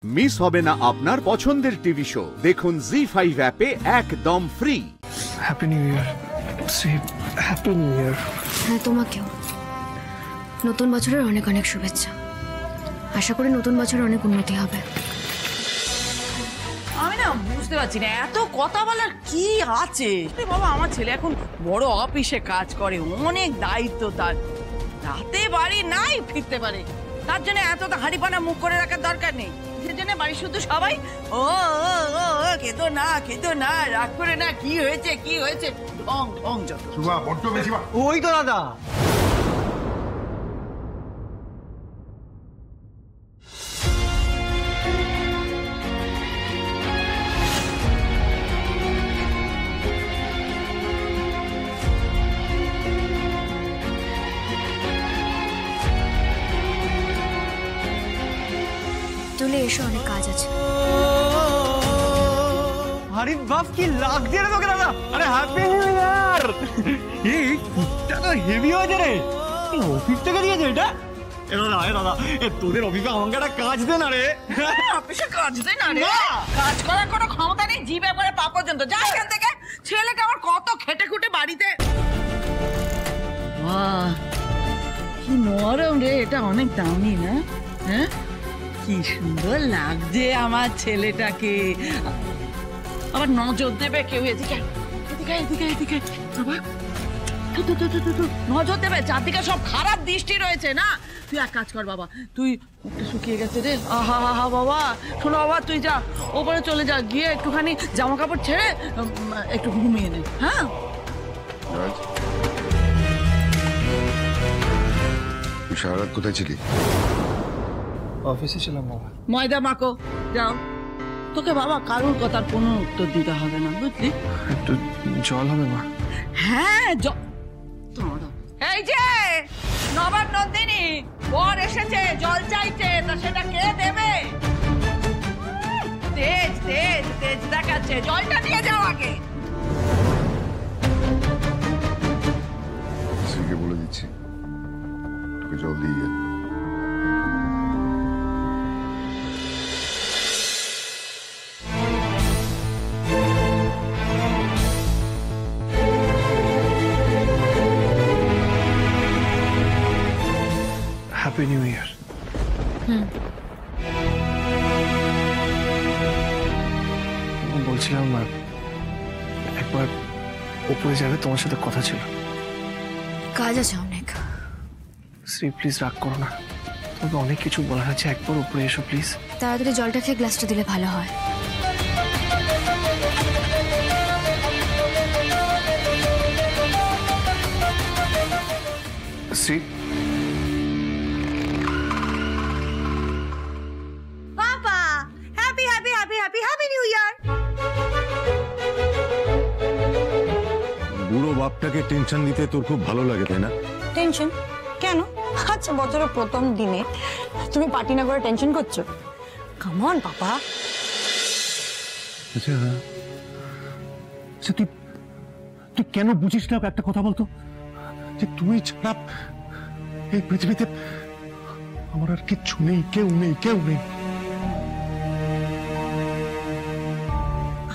Miss হবে না আপনার পছন্দের টিভি শো। দেখুন জি5 অ্যাপে একদম free. Happy new year. Happy new year. হ্যাঁ, তোমাকেও নতুন বছরের অনেক অনেক শুভেচ্ছা। আশা করি নতুন বছরে অনেক উন্নতি হবে। আমি না বুঝতে পারছি না এত কথা বলার কি আছে। বাবা, আমার ছেলে এখন বড় অফিসে কাজ করে, অনেক দায়িত্ব তার, রাতে বাড়ি নাই ফিরতে পারে, তার জন্য এত হাড়িপানা মুখ করে রাখার দরকার নেই। সেজন্য বাড়ি শুধু সবাই ও খেতো না রাগ করে না, কি হয়েছে ঢং ঢং যত। ওই তো দাদা। চলে এসো, অনেক কাজ আছে। আরে বাপ, কি লাগছে রে তোকে দাদা। আরে হ্যাপি নিউ ইয়ার। এই কুটটা তো হেভি হয়েছে রে। অফিস থেকে দিয়েছে এটা। দাদা তোদের অফিসে আমাকে একটা কাজ দে না রে। অফিসে কাজ দে না রে? কাজ করার কোনো ক্ষমতা নেই, জিভে করে পা পর্যন্ত। যা এখান থেকে। ছেলেটা আমার কত খেটে খুটে বাড়িতে। বাহ, কি নরম রে, এটা অনেক দামি না? হ্যাঁ, কি সুন্দর লাগছে আমার ছেলেটাকে। আবার নজর দেবে কেউ, এদিকে বাবা, নজর দেবে, চারদিকে সব খারাপ দৃষ্টি রয়েছে না। তুই এক কাজ কর বাবা, তুই মুখটা শুকিয়ে গেছে রে। আহা বাবা, শোনো বাবা, তুই যা ওপরে চলে যা, গিয়ে একটুখানি জামা কাপড় ছেড়ে একটু ঘুমিয়ে নে। হ্যাঁ, সারা রাত কোথায় ছিলি? অফিসে ছিলাম বাবা। ময়দা মাখো, যাও। তোকে বাবা কারোর কথার কোনো উত্তর দিতে হবে না, বুঝলি? একটু জল হবে মা? হ্যাঁ, এই যে নবাব নন্দিনী বর এসেছে, জল চাইছে, তা সেটা কে দেবে? তেজ দেখাচ্ছে, জলটা নিয়ে যাও আগে। স্ত্রীকে বলে দিচ্ছি তোকে জল দিয়ে। Happy new year. বলছিলাম একবার উপরে যাবে, তোমার সাথে কথা ছিল। কাজ আছে অনেক। শ্রী প্লিজ রাগ করো না, তোমাকে অনেক কিছু বলার আছে। একবার উপরে এসো প্লিজ। তাড়াতাড়ি জলটা খেয়ে গ্লাসটা দিলে ভালো হয়। শ্রী, বাবা, হ্যাপি নিউ ইয়ার। বুড়ো বাপটাকে টেনশন দিতে তোর খুব ভালো লাগে, তাই না? টেনশন কেন? আচ্ছা, বছরের প্রথম দিনে তুমি পার্টি না করে টেনশন করছো? কাম অন পাপা। আচ্ছা, তুই কেন বুঝিস না? একটা কথা বলতো, যে তুই ছাড়া এই পৃথিবীতে আমার আর কিচ্ছু নেই, কেউ নেই।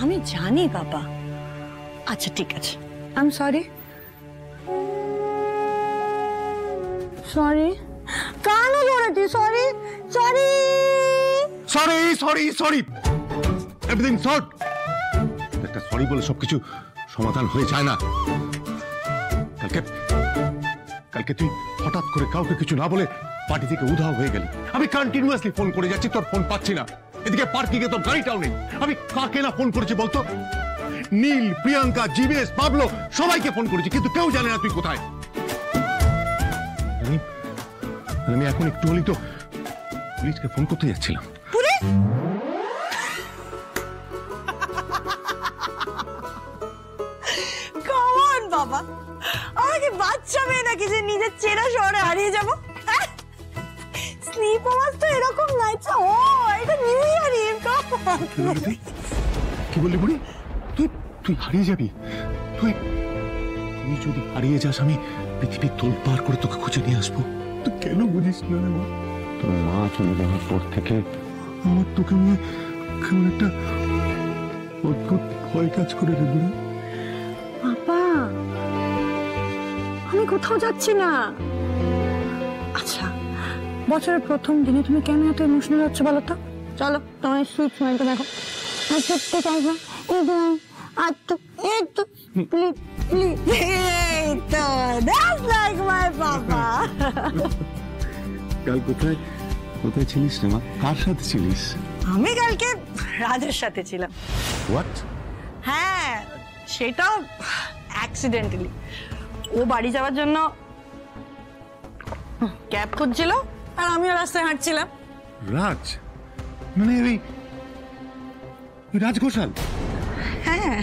আমি জানি বাবা। আচ্ছা ঠিক আছে, আই এম সরি। কানো ধরেছি। Sorry everything sort. একটা সরি বলে সবকিছু সমাধান হয়ে যায় না। কালকে তুই হঠাৎ করে কাউকে কিছু না বলে পার্টি থেকে উধাও হয়ে গেলি। আমি কন্টিনিউয়াসলি ফোন করে যাচ্ছি, তোর ফোন পাচ্ছি না। এদিকে পার্কিং এ তোর গাড়িটাও নেই। আমি কাকে না ফোন করেছি বলতো? নীল, প্রিয়াঙ্কা, জিবেশ, পাবলো, সবাইকে ফোন করেছি, কিন্তু কেউ জানে না তুই কোথায়। আমি এখন একটু হলেই তো পুলিশকে ফোন করতে যাচ্ছিলাম। কাম অন বাবা, আমাকে বাচ্চা মেয়ে নাকি যে নিজের চেনা শহরে হারিয়ে যাবো? স্লিপ ওভার তো এরকম নাই। ও এটা নিউ ইয়ার ইভ। কি বললি বুড়ি? তুই হারিয়ে যাবি? তুই যদি হারিয়ে যাস, আমি পৃথিবীর তোল পার করে তোকে খুঁজে নিয়ে আসবো। তুই কেন বুঝিস না? তোর মা চলে যাওয়ার পর থেকে আমার তোকে নিয়ে কেমন একটা অদ্ভুত ভয় কাজ করে রে বুড়ি। বাবা, আমি কোথাও যাচ্ছি না। আচ্ছা, বছরের প্রথম দিনে তুমি কেন এত ইমোশনাল হচ্ছ বলো তো? চলো তোমার সুইট স্মাইলটা দেখো। সত্যি চাইবা একটু প্লিজ প্লিজ। এই তো, দ্যাটস লাইক মাই বাবা। কাল কোথায় কোথায় ছিলিস রে মা? কার সাথে ছিলিস? আমি কালকে রাজের সাথে ছিলাম। হোয়াট? হ্যাঁ, সেটাও অ্যাক্সিডেন্টালি। ও বাড়ি যাওয়ার জন্য ক্যাব খুঁজছিল আর আমিও রাস্তায় হাঁটছিলাম। রাজ মানে ওই রাজ ঘোষাল? হ্যাঁ।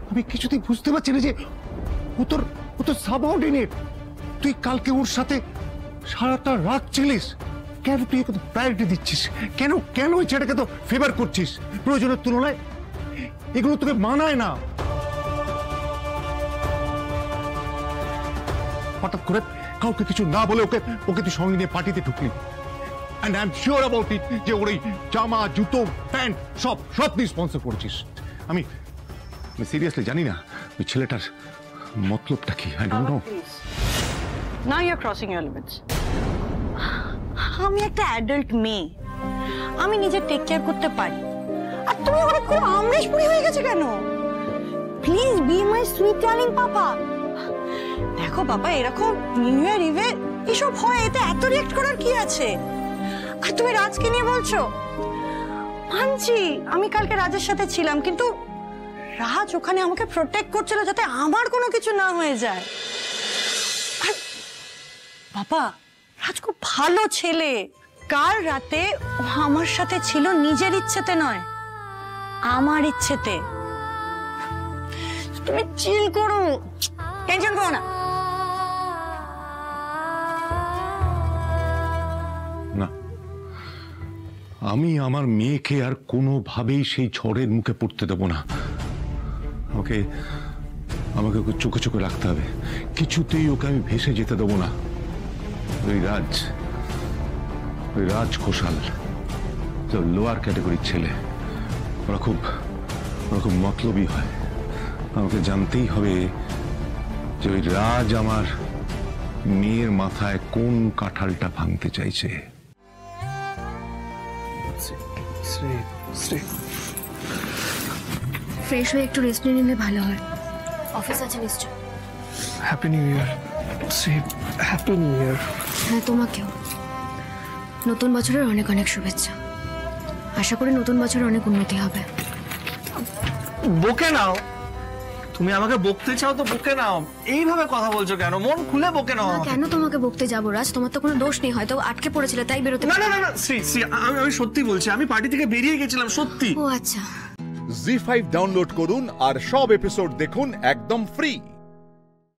আমি কিছুতেই বুঝতে পারছি না যে ও তোর সাবঅর্ডিনেট। তুই কালকে ওর সাথে সারাটা রাত ছিলিস। কেন তুই এত প্রায়োরিটি দিচ্ছিস? কেন কেন ওই ছেলেটাকে তো ফেভার করছিস প্রয়োজনের তুলনায়? এগুলো তোকে মানায় না। হঠাৎ করে কাউকে কিছু না বলে ওকে তুই সঙ্গে নিয়ে পার্টিতে ঢুকলি। And I'm sure about it যে ওর এই জামা জুতো প্যান্ট সব তুই স্পন্সর করেছিস। আমি সিরিয়াসলি জানি না ওই ছেলেটার মতলবটা কি। I don't know. Now you're crossing your limits. আমি একটা অ্যাডাল্ট মেয়ে, আমি নিজে টেক কেয়ার করতে পারি। আর তুমি ওরা খুব আমরেশপুরি হয়ে গেছে কেন? Please be my sweet darling papa. দেখো বাবা, এরকম নিউ ইয়ার ইভে এসব হয়, এতে এত রিঅ্যাক্ট করার কি আছে? আর তুমি রাজকে নিয়ে বলছো? মানছি আমি কালকে রাজের সাথে ছিলাম, কিন্তু রাজ ওখানে আমাকে প্রোটেক্ট করছিল যাতে আমার কোনো কিছু না হয়ে যায়। আর বাবা, রাজ খুব ভালো ছেলে। কাল রাতে ও আমার সাথে ছিল নিজের ইচ্ছেতে নয়, আমার ইচ্ছেতে। তুমি চিল করো, টেনশন করো না। না, আমি আমার মেয়েকে আর কোনোভাবেই সেই ঝড়ের মুখে পড়তে দেবো না। আমাকে ওকে চোখে চোখে রাখতে হবে। কিছুতেই ওকে আমি ভেসে যেতে দেবো না। ওই রাজ ঘোষাল লোয়ার ক্যাটাগরির ছেলে, ওরা খুব মতলবী হয়। আমাকে জানতেই হবে যে ওই রাজ আমার মেয়ের মাথায় কোন কাঁঠালটা ভাঙতে চাইছে। ফ্রেশ হয়ে একটু রেস্ট নিলে ভালো হয়। অফিস আছে নিশ্চয়। Happy new year Shri, happy new year. হ্যাঁ, তোমাকেও নতুন বছরের অনেক অনেক শুভেচ্ছা। আশা করি নতুন বছরে অনেক উন্নতি হবে। বকে নাও, তুমি আমাকে বকতে চাও তো বকে নাও। এইভাবে কথা বলছো কেন? মন খুলে বকে নাও। কেন তোমাকে বকতে যাবো রাজ? তোমার তো কোনো দোষ নেই, হয়তো আটকে পড়েছিল তাই বেরোতে। না না না শ্রী শ্রী, আমি সত্যি বলছি, আমি পার্টি থেকে বেরিয়ে গেছিলাম সত্যি। ও আচ্ছা। জি5 ডাউনলোড করুন আর সব এপিসোড দেখুন একদম ফ্রি।